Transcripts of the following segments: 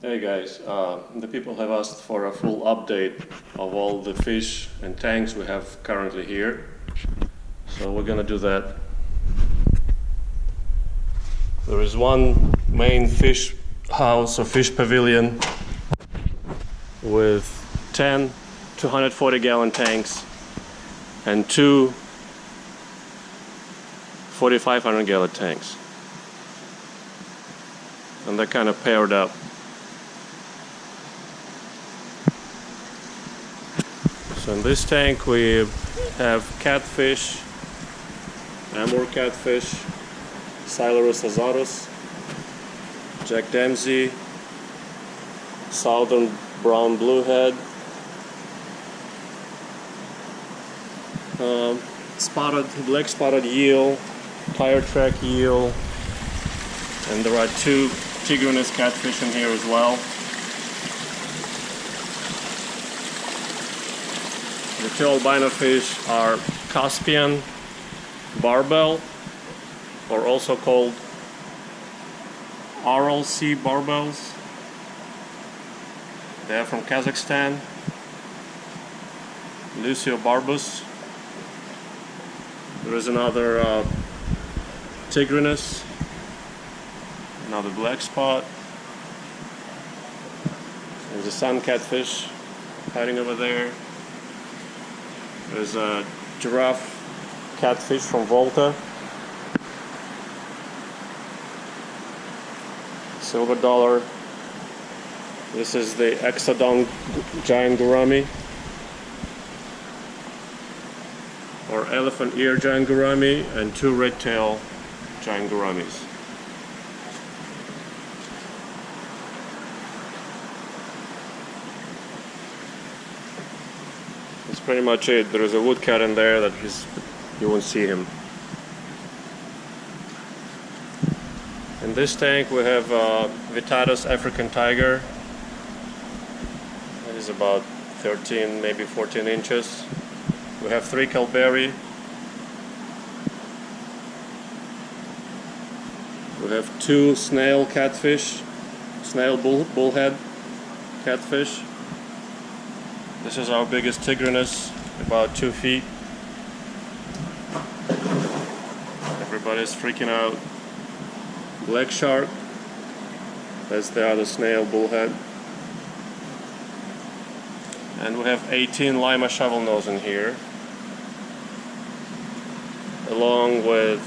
Hey guys, the people have asked for a full update of all the fish and tanks we have currently here. So we're gonna do that. There is one main fish house or fish pavilion with 10 240-gallon tanks and two 4,500-gallon tanks. And they're kind of paired up. So in this tank we have catfish, amur catfish, Silarus azatus, Jack Dempsey, southern brown bluehead, black spotted eel, tire track eel, and there are two tigrinus catfish in here as well. The two albino fish are Caspian barbel, or also called RLC barbels. They are from Kazakhstan. Lucio barbus. There is another tigrinus, another black spot. There's a sun catfish hiding over there. There's a giraffe catfish from Volta. Silver dollar. This is the Exodon giant gourami, or elephant ear giant gourami, and two redtail giant gouramis. That's pretty much it. There is a woodcat in there that you won't see him. In this tank we have Vittatus African tiger. It is about 13, maybe 14 inches. We have three Calberi. We have two snail catfish, snail bullhead catfish. This is our biggest tigrinus, about 2 feet. Everybody's freaking out. Black shark, that's the other snail bullhead. And we have 18 Lima shovelnose in here, along with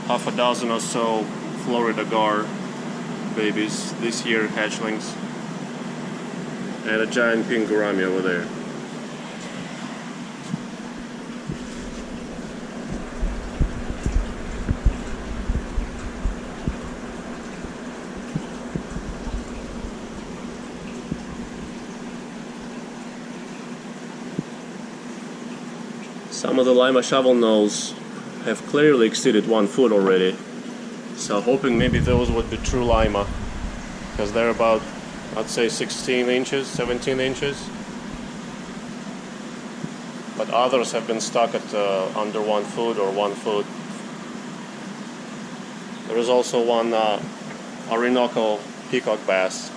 half a dozen or so Florida gar babies, this year hatchlings, and a giant pink gourami over there. Some of the Lima shovelnose have clearly exceeded 1 foot already, so hoping maybe those would be true Lima, because they're about, I'd say 16 inches, 17 inches. But others have been stuck at under 1 foot or 1 foot. There is also one Orinoco peacock bass,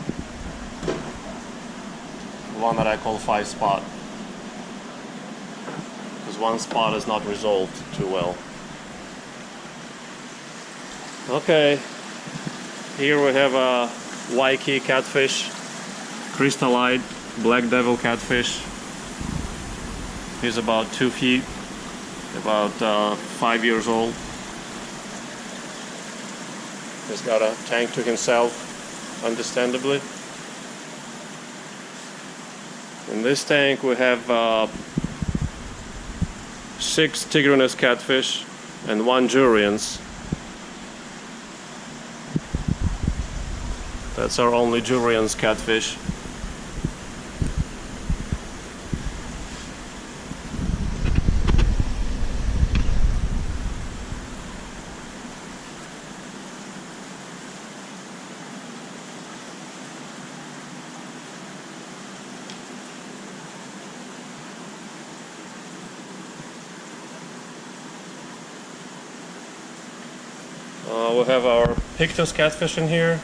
one that I call 5 spot. One spot is not resolved too well. Okay, here we have a Waikiki catfish, crystallite black devil catfish. He's about 2 feet, about 5 years old. He's got a tank to himself, understandably. In this tank we have 6 tigrinus catfish and 1 Jurians. That's our only Jurians catfish. We have our Pictus catfish in here.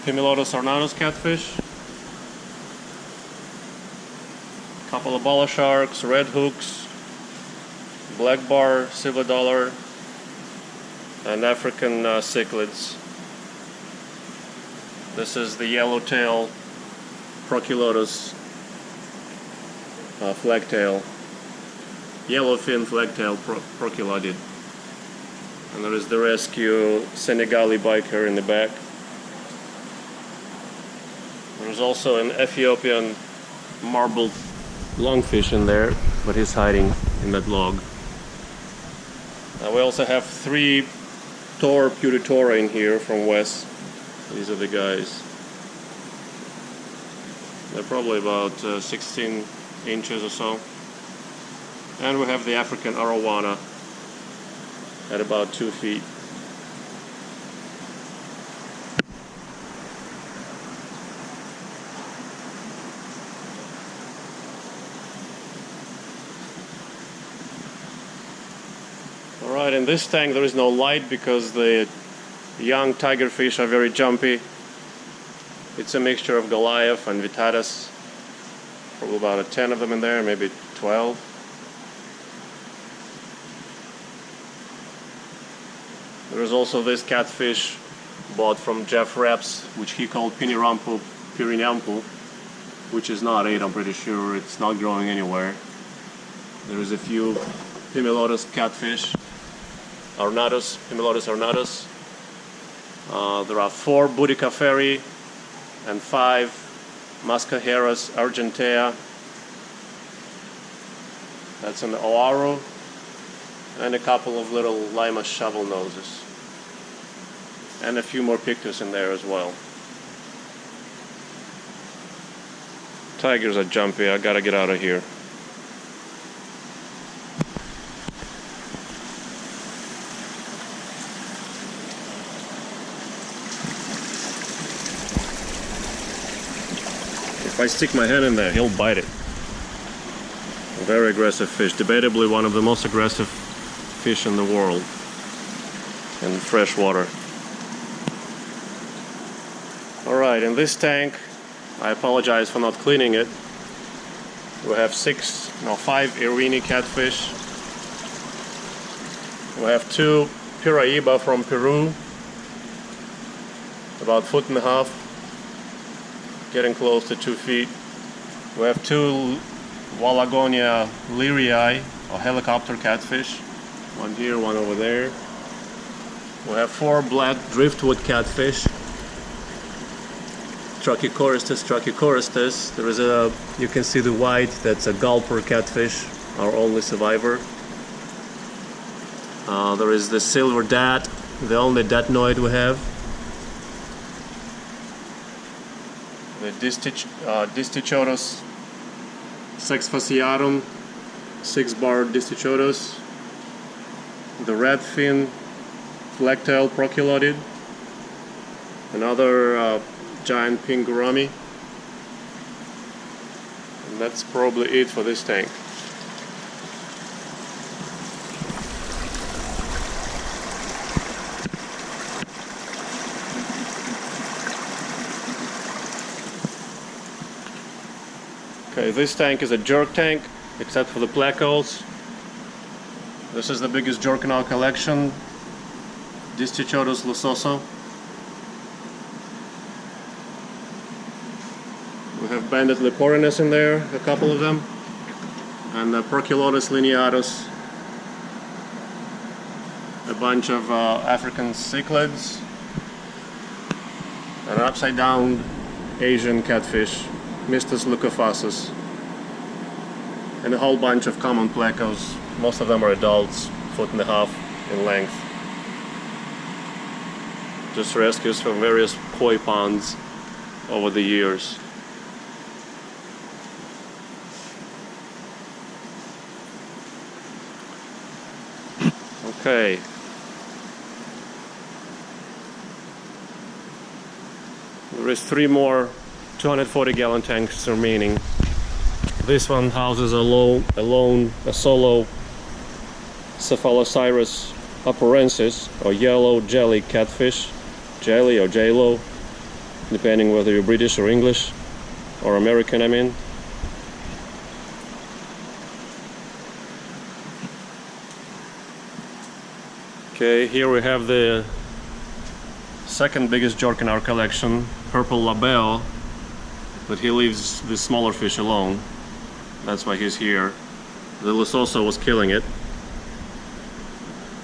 Pimelodus ornatus catfish, couple of bala sharks, red hooks, black bar, silver dollar, and African cichlids. This is the yellowtail Proculodus flagtail, yellowfin flagtail proculodid. And there is the rescue Senegali biker in the back. There's also an Ethiopian marbled lungfish in there, but he's hiding in that log. We also have 3 Tor Putitora in here from Wes. These are the guys. They're probably about 16 inches or so. And we have the African Arowana at about 2 feet. Alright, in this tank there is no light because the young tigerfish are very jumpy. It's a mixture of Goliath and Vittatus. Probably about 10 of them in there, maybe 12. There's also this catfish bought from Jeff Reps, which he called Pirinampu, which is not it, I'm pretty sure. It's not growing anywhere. There's a few Pimelodus catfish, Pimelodus ornatus. There are 4 Boudica Ferry and 5 Mascajeras argentea. That's an Oaro, and a couple of little Lima shovel noses, and a few more pictus in there as well. Tigers are jumpy, I gotta get out of here. If I stick my hand in there, he'll bite it. A very aggressive fish, debatably one of the most aggressive fish in the world in freshwater. Alright, in this tank, I apologize for not cleaning it. We have 5 Irene catfish. We have 2 Piraiba from Peru, about 1.5 feet. Getting close to 2 feet. We have 2 Wallagonia lyrii, or helicopter catfish. One here, one over there. We have 4 black driftwood catfish. Trachychoristes. There is you can see the white, that's a gulper catfish, our only survivor. There is the silver dat, the only datnoid we have. The Distichodus sexfasciatum, 6-bar Distichodus, the redfin flagtail proculodid, another giant pink gourami, and that's probably it for this tank. Okay, this tank is a jerk tank, except for the plecos. This is the biggest jerk in our collection, Distichodus lusoso. We have banded leporinus in there, a couple of them, and the Proculodus lineatus, a bunch of African cichlids, an upside down Asian catfish, Mistus leucophasus, and a whole bunch of common plecos. Most of them are adults, 1.5 feet in length. Just rescues from various koi ponds over the years. Okay. There is 3 more 240-gallon tanks remaining. This one houses a solo Cephalocyrus aporensis, or yellow jelly catfish, jelly or J-lo. depending whether you're British or English or American, I mean. Okay, here we have the second biggest jerk in our collection, purple labeo, but he leaves the smaller fish alone. That's why he's here. The Lesotho was killing it.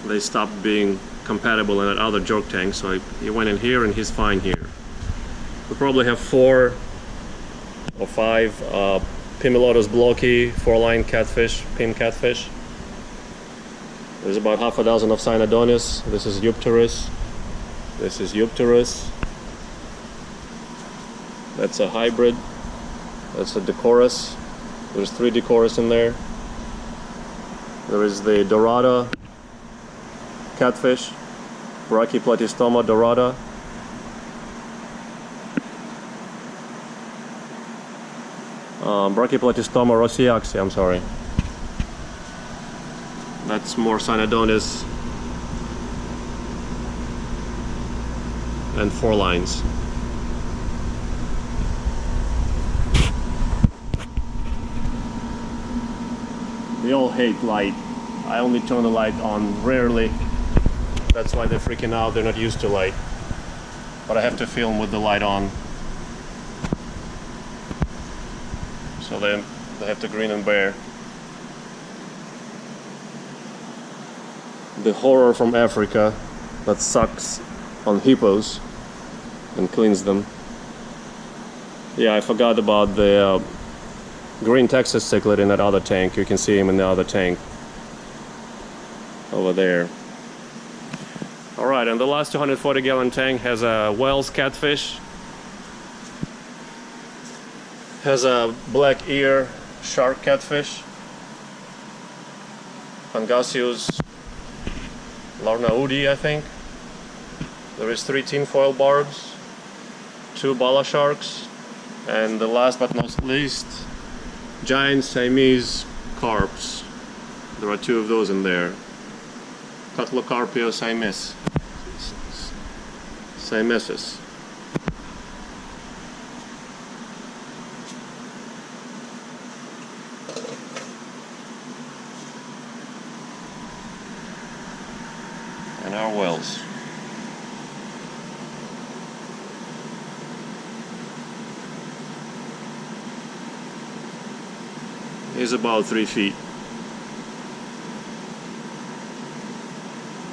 They stopped being compatible in that other jerk tank, so he went in here and he's fine here. We probably have 4 or 5 Pimelodus blocky 4-line catfish, pin catfish. There's about half a dozen of Cynodonis. This is Eupterus. This is Eupterus. That's a hybrid. That's a Decorus. There's 3 Decorus in there. There is the Dorada catfish, Brachyplatystoma dorada. Brachyplatystoma rossiaxi, I'm sorry. That's more Cynodonis and 4 lines. They all hate light. I only turn the light on rarely. That's why they're freaking out. They're not used to light. But I have to film with the light on. So they have to grin and bear. The horror from Africa that sucks on hippos and cleans them. Yeah, I forgot about the green Texas cichlid in that other tank. You can see him in the other tank over there. Alright, and the last 240-gallon tank has a Wells catfish. Has a black ear shark catfish. Pangasius larnaudi, I think. There is 3 tinfoil barbs, 2 bala sharks, and the last but not least, giant Siamese carps. There are 2 of those in there. Catlocarpio siamesis. And our wells. He's about 3 feet.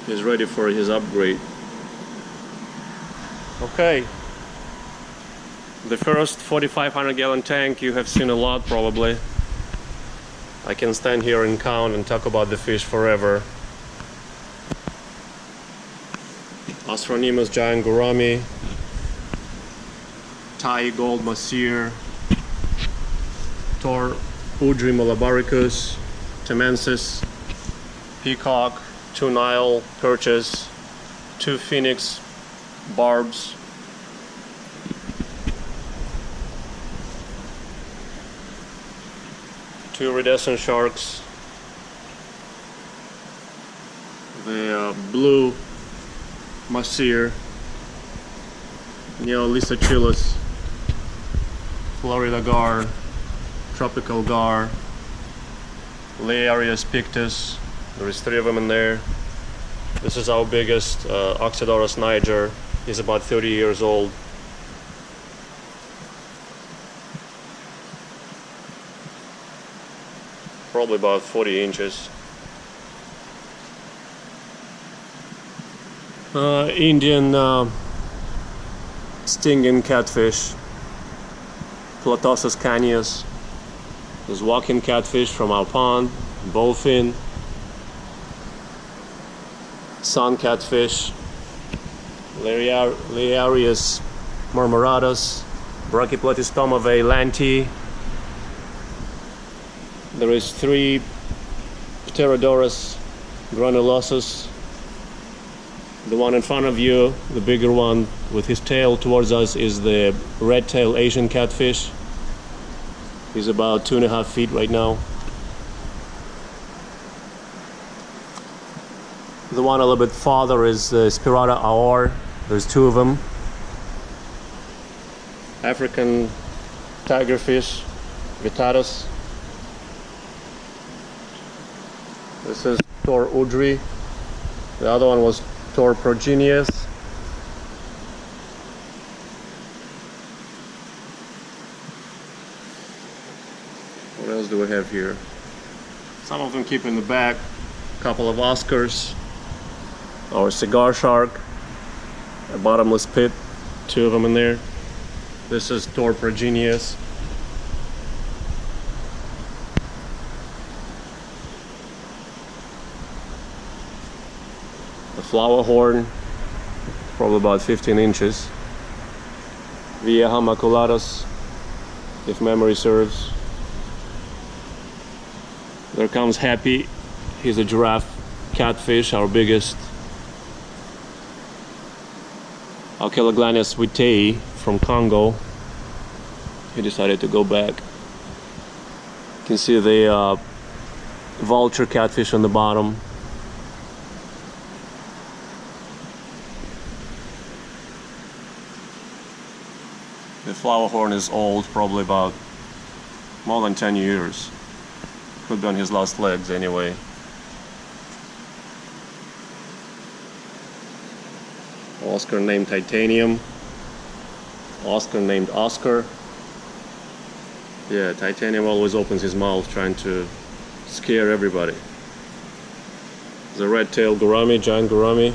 He's ready for his upgrade. Okay. The first 4,500-gallon tank, you have seen a lot probably. I can stand here and count and talk about the fish forever. Astronemus giant gourami, Thai gold mahseer, Tor Udri malabaricus, Temensis, peacock, 2 Nile perches, 2 phoenix barbs, two iridescent sharks, the blue mahseer, Neolisachilus, Florida gar, tropical gar, Leiarius pictus. There is 3 of them in there. This is our biggest, Oxydorus niger. He's about 30 years old. Probably about 40 inches. Indian stinging catfish, Platosus caneus. There's walking catfish from our pond, bowfin, sun catfish, Leiarius murmuratus, Brachyplatystoma veilanti. There is 3 Pterodorus granulosus. The one in front of you, the bigger one with his tail towards us, is the Redtail Asian catfish. He's about 2.5 feet right now. The one a little bit farther is Spirata aor. There's 2 of them. African tigerfish, Vittatus. This is Tor udri. The other one was Tor progenius. What else do we have here? Some of them keep in the back. A couple of Oscars. Our cigar shark. A bottomless pit. 2 of them in there. This is Tor progenius. The flower horn, probably about 15 inches. Vieja maculatus, if memory serves. There comes Happy. He's a giraffe catfish, our biggest. Alcheloglanus wittei from Congo. He decided to go back. You can see the vulture catfish on the bottom. The flower horn is old, probably about more than 10 years. Could be on his last legs anyway. Oscar named Titanium. Oscar named Oscar. Yeah, Titanium always opens his mouth trying to scare everybody. The Redtail gourami, giant gourami.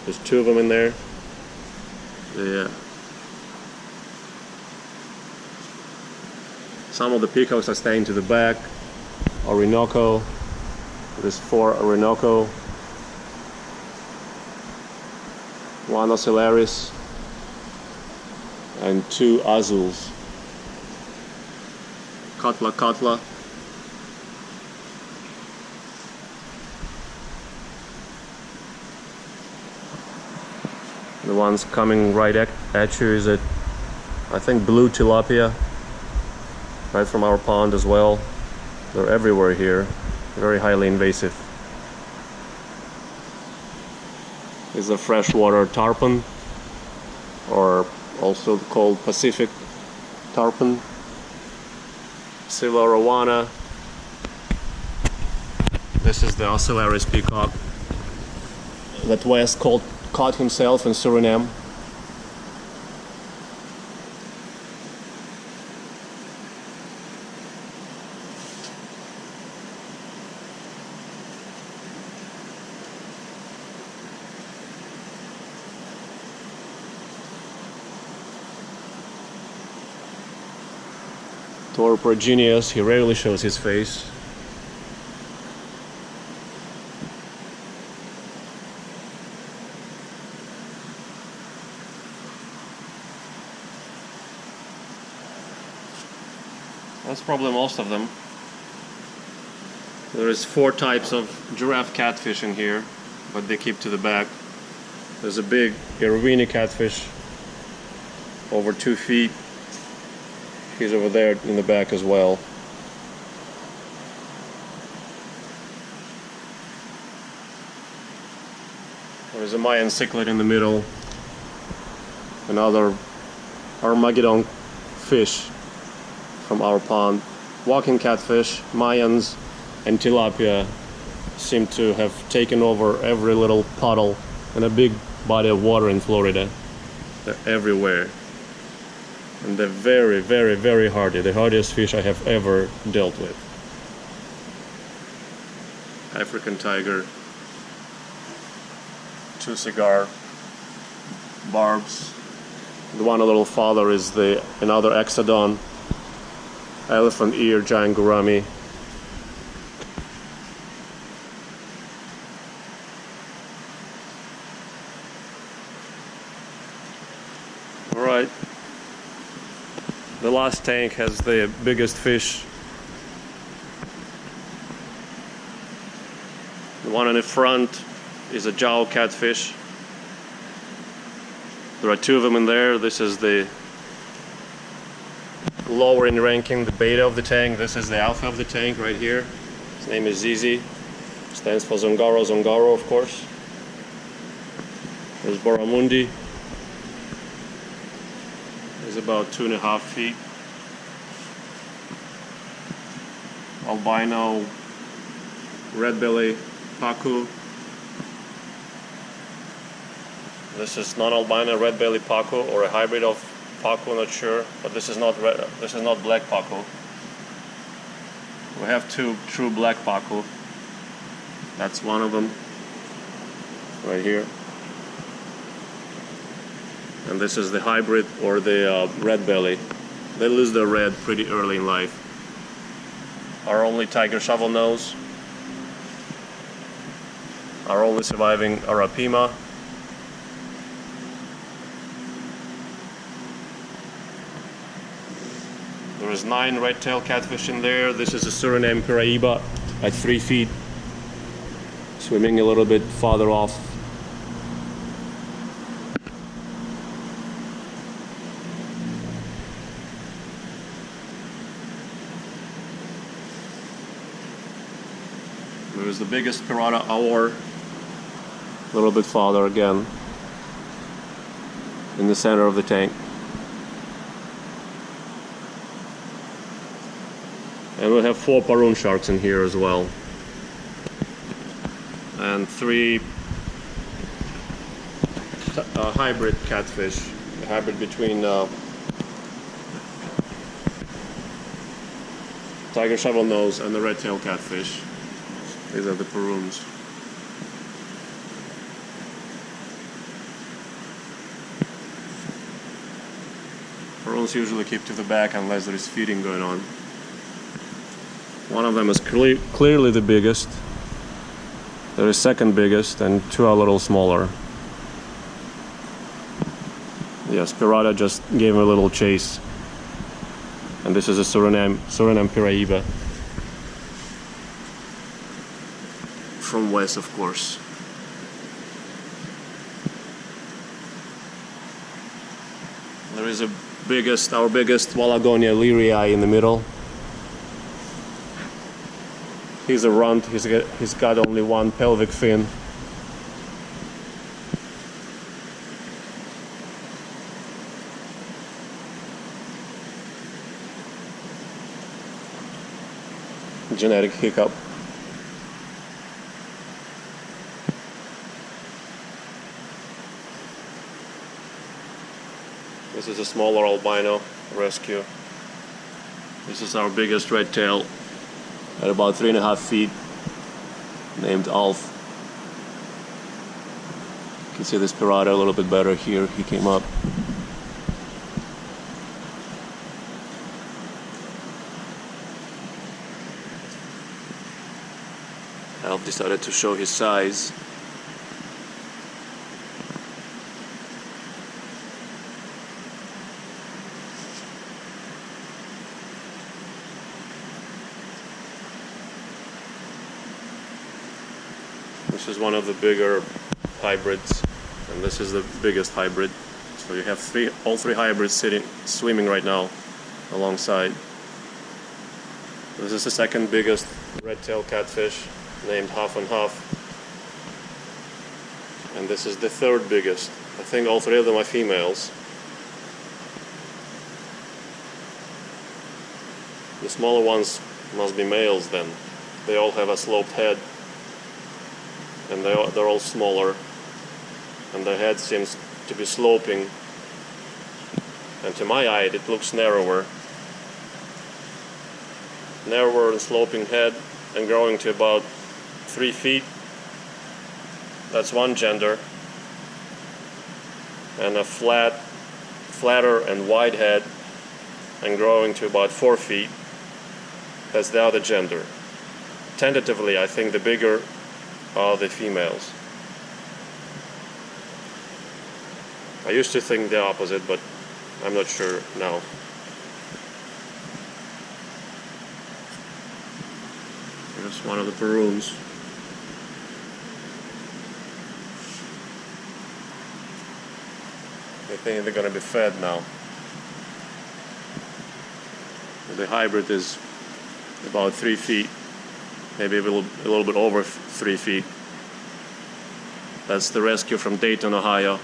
There's 2 of them in there. Yeah. Some of the peacocks are staying to the back. Orinoco. There's 4 Orinoco. 1 Ocellaris. And 2 Azuls. Katla. The ones coming right at you is I think blue tilapia. Right from our pond as well. They're everywhere here. Very highly invasive. Is a freshwater tarpon, or also called Pacific tarpon. Silva Arowana. This is the Ocellaris peacock that West caught himself in Suriname. Tor progenius, he rarely shows his face. That's probably most of them. There is 4 types of giraffe catfish in here, but they keep to the back. There's a big Arowana catfish, over 2 feet. He's over there in the back as well. There's a Mayan cichlid in the middle. Another Armageddon fish from our pond. Walking catfish, Mayans, and tilapia seem to have taken over every little puddle and a big body of water in Florida. They're everywhere. And they're very, very, very hardy. The hardiest fish I have ever dealt with. African tiger. 2 cigar barbs. The one a little farther is another exodon. Elephant ear giant gourami. Alright. The last tank has the biggest fish. The one in the front is a Jaw catfish. There are 2 of them in there. This is the lower in ranking, the beta of the tank. This is the alpha of the tank right here. His name is Zizi. Stands for Zongaro, of course. There's Barramundi. He's about 2.5 feet. Albino red belly pacu. This is non-albino red belly pacu or a hybrid of pacu, not sure, but this is not black pacu. We have two true black pacu. That's one of them right here. And this is the hybrid or the red belly. They lose their red pretty early in life. Our only tiger shovel nose. Our only surviving Arapima. There is 9 redtail catfish in there. This is a Suriname Paraiba at 3 feet. Swimming a little bit farther off. There is the biggest piranha hour, a little bit farther again, in the center of the tank. And we have 4 Parun sharks in here as well. And 3 hybrid catfish, a hybrid between tiger shovelnose and the redtail catfish. These are the Paruns. Paruns usually keep to the back unless there is feeding going on. One of them is clearly the biggest. There is second biggest and 2 are a little smaller. Yes, Pirata just gave him a little chase. And this is a Suriname Paraiba. From west, of course. There is our biggest Walagonia Leary in the middle. He's a runt. He's got only 1 pelvic fin. Genetic hiccup. This is a smaller albino rescue. This is our biggest redtail at about 3.5 feet, named Alf. You can see this pirata a little bit better here. He came up. Alf decided to show his size. This is one of the bigger hybrids, and this is the biggest hybrid. So you have all three hybrids swimming right now alongside. This is the second biggest redtail catfish, named Half and Half. And this is the third biggest. I think all 3 of them are females. The smaller ones must be males then. They all have a sloped head. And they're all smaller, and the head seems to be sloping, and to my eye it looks narrower and sloping head, and growing to about 3 feet. That's one gender. And a flatter and wide head, and growing to about 4 feet. That's the other gender. Tentatively, I think the bigger are the females. I used to think the opposite, but I'm not sure now. Here's one of the Paruns. I think they're gonna be fed now. The hybrid is about 3 feet. Maybe a little bit over 3 feet. That's the rescue from Dayton, Ohio.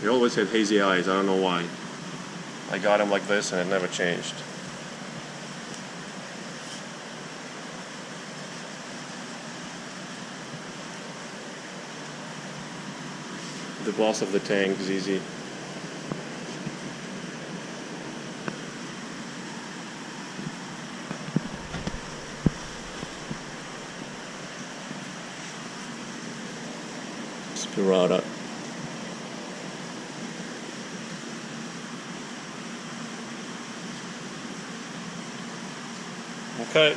He always had hazy eyes, I don't know why. I got him like this and it never changed. The boss of the tank, ZZ. Spirata. Okay,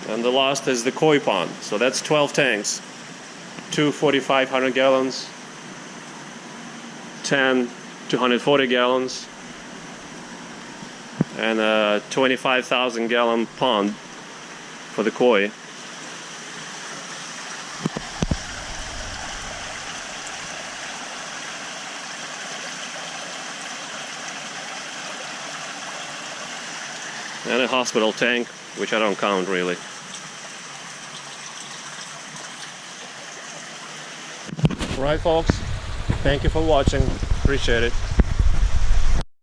and the last is the koi pond. So that's 12 tanks, 2 4,500 gallons, 10 240 gallons, and a 25,000 gallon pond for the koi. And a hospital tank, which I don't count really. Right, folks, thank you for watching, appreciate it.